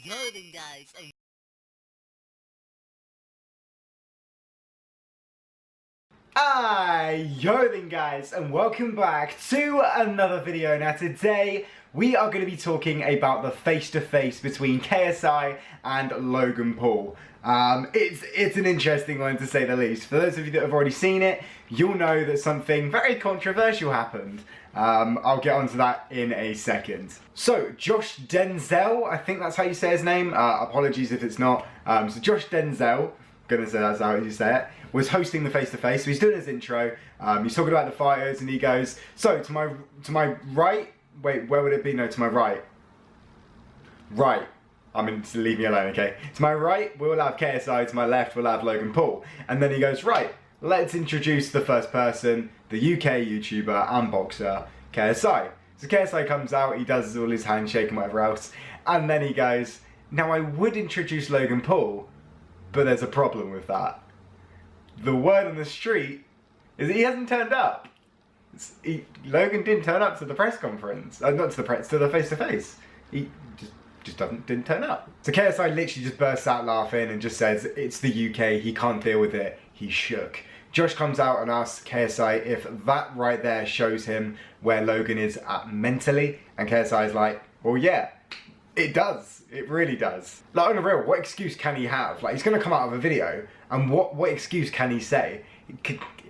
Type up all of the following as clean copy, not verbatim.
Logan, guys. Yo then guys, and welcome back to another video. Now today we are going to be talking about the face-to-face between KSI and Logan Paul. It's an interesting one to say the least. For those of you that have already seen it, you'll know that something very controversial happened. I'll get onto that in a second. So, Josh Denzel, I think that's how you say his name. Apologies if it's not. So Josh Denzel, gonna say that's how you say it, was hosting the face-to-face. So he's doing his intro. He's talking about the fighters, and he goes, "So to my right, wait, where would it be? No, to my right. Right. I mean, to leave me alone, okay? To my right, we'll have KSI. To my left, we'll have Logan Paul." And then he goes, "Right, let's introduce the first person, the UK YouTuber and boxer, KSI." So KSI comes out, he does all his handshake and whatever else, and then he goes, "Now I would introduce Logan Paul, but there's a problem with that. The word on the street is that he hasn't turned up." Logan didn't turn up to the press conference. Not to the press, to the face-to-face. He just didn't turn up. So KSI literally just bursts out laughing and just says, "It's the UK, he can't deal with it, he's shook." Josh comes out and asks KSI if that right there shows him where Logan is at mentally, and KSI's like, "Well, yeah, it does. It really does." Like, on the real, what excuse can he have? Like, he's gonna come out of a video, and what excuse can he say?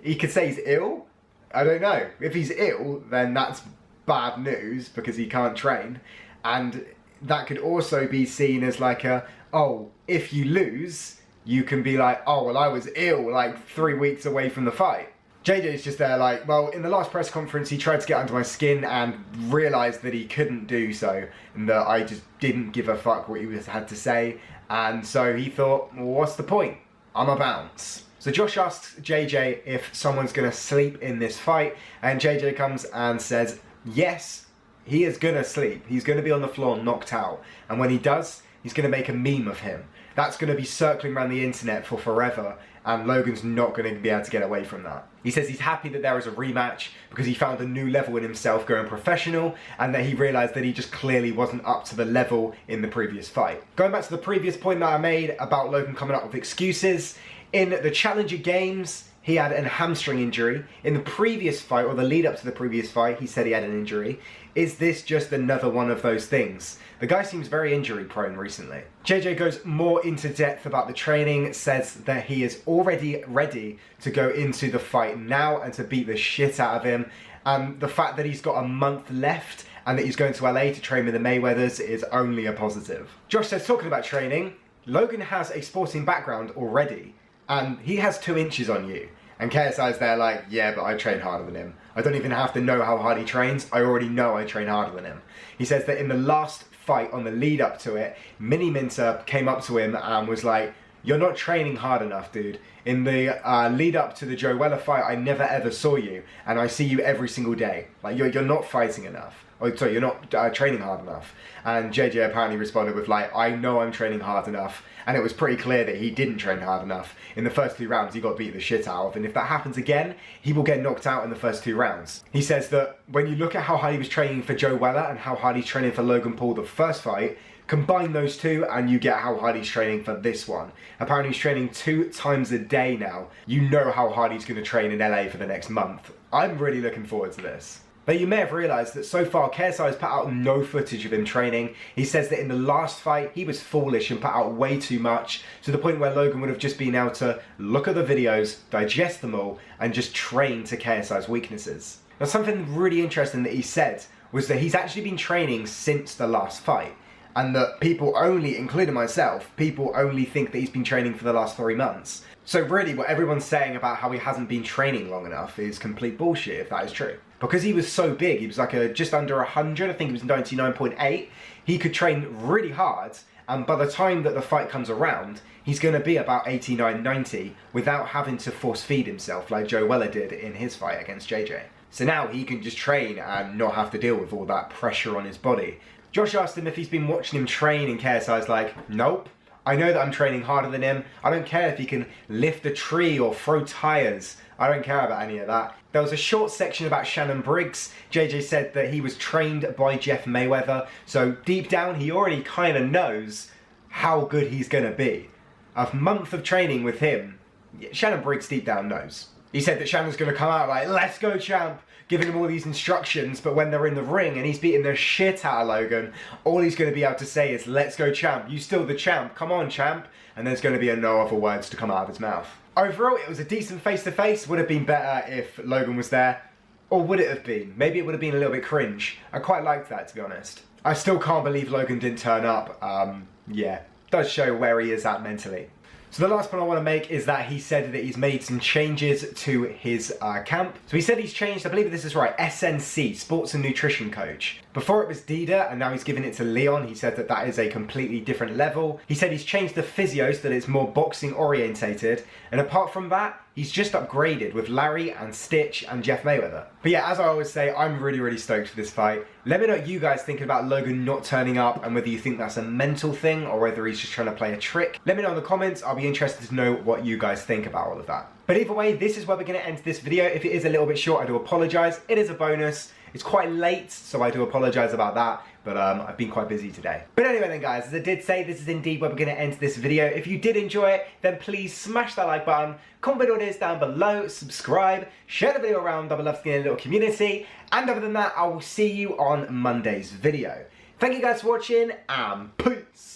He could say he's ill? I don't know. If he's ill, then that's bad news because he can't train. And that could also be seen as like oh, if you lose, you can be like, "Oh, well, I was ill like 3 weeks away from the fight." JJ's just there like, "Well, in the last press conference, he tried to get under my skin and realised that he couldn't do so, and that I just didn't give a fuck what he had to say, and so he thought, well, what's the point? I'm a bounce." So Josh asks JJ if someone's going to sleep in this fight, and JJ comes and says, yes, he is going to sleep. He's going to be on the floor knocked out, and when he does, he's going to make a meme of him. That's going to be circling around the internet for forever, and Logan's not going to be able to get away from that. He says he's happy that there is a rematch because he found a new level in himself going professional, and that he realised that he just clearly wasn't up to the level in the previous fight. Going back to the previous point that I made about Logan coming up with excuses, in the Challenger Games, he had a hamstring injury. In the previous fight, or the lead up to the previous fight, he said he had an injury. Is this just another one of those things? The guy seems very injury prone recently. JJ goes more into depth about the training, says that he is already ready to go into the fight now and to beat the shit out of him. And the fact that he's got a month left and that he's going to LA to train with the Mayweathers is only a positive. Josh says, talking about training, Logan has a sporting background already, and he has 2 inches on you. And KSI's there like, "Yeah, but I train harder than him. I don't even have to know how hard he trains. I already know I train harder than him." He says that in the last fight, on the lead up to it, Mini Minter came up to him and was like, "You're not training hard enough, dude. In the lead up to the Joe Weller fight, I never ever saw you, and I see you every single day. Like, you're not fighting enough. Oh, sorry, you're not training hard enough." And JJ apparently responded with like, "I know I'm training hard enough." And it was pretty clear that he didn't train hard enough. In the first 2 rounds, he got beat the shit out of, and if that happens again, he will get knocked out in the first 2 rounds. He says that when you look at how hard he was training for Joe Weller and how hard he's training for Logan Paul the first fight, combine those two and you get how hard he's training for this one. Apparently he's training 2 times a day now. You know how hard he's going to train in LA for the next month. I'm really looking forward to this. But you may have realised that so far KSI has put out no footage of him training. He says that in the last fight he was foolish and put out way too much, to the point where Logan would have just been able to look at the videos, digest them all, and just train to KSI's weaknesses. Now, something really interesting that he said was that he's actually been training since the last fight, and that people only, including myself, people only think that he's been training for the last 3 months. So really what everyone's saying about how he hasn't been training long enough is complete bullshit, if that is true. Because he was so big, he was like just under 100, I think he was 99.8, he could train really hard, and by the time that the fight comes around, he's going to be about 89, 90 without having to force feed himself like Joe Weller did in his fight against JJ. So now he can just train and not have to deal with all that pressure on his body. Josh asked him if he's been watching him train, and KSI's like, "Nope. I know that I'm training harder than him. I don't care if he can lift a tree or throw tyres. I don't care about any of that." There was a short section about Shannon Briggs. JJ said that he was trained by Jeff Mayweather, so deep down he already kind of knows how good he's going to be. A month of training with him, Shannon Briggs deep down knows. He said that Shannon's going to come out like, let's go champ, giving him all these instructions, but when they're in the ring and he's beating the shit out of Logan, all he's going to be able to say is, let's go champ, you still the champ, come on champ, and there's going to be no other words to come out of his mouth. Overall, it was a decent face-to-face. Would have been better if Logan was there, or would it have been? Maybe it would have been a little bit cringe. I quite liked that, to be honest. I still can't believe Logan didn't turn up. Yeah, does show where he is at mentally. So the last point I want to make is that he said that he's made some changes to his camp. So he said he's changed, I believe this is right, SNC, Sports and Nutrition Coach. Before it was Dida, and now he's given it to Leon. He said that that is a completely different level. He said he's changed the physios, that it's more boxing orientated. And apart from that, he's just upgraded with Larry and Stitch and Jeff Mayweather. But yeah, as I always say, I'm really stoked for this fight. Let me know what you guys think about Logan not turning up and whether you think that's a mental thing or whether he's just trying to play a trick. Let me know in the comments. I'll be interested to know what you guys think about all of that. But either way, this is where we're going to end this video. If it is a little bit short, I do apologise. It is a bonus. It's quite late, so I do apologise about that, but I've been quite busy today. But anyway then guys, as I did say, this is indeed where we're going to end this video. If you did enjoy it, then please smash that like button, comment what it is down below, subscribe, share the video around. I would love to get in a little community. And other than that, I will see you on Monday's video. Thank you guys for watching, and peace!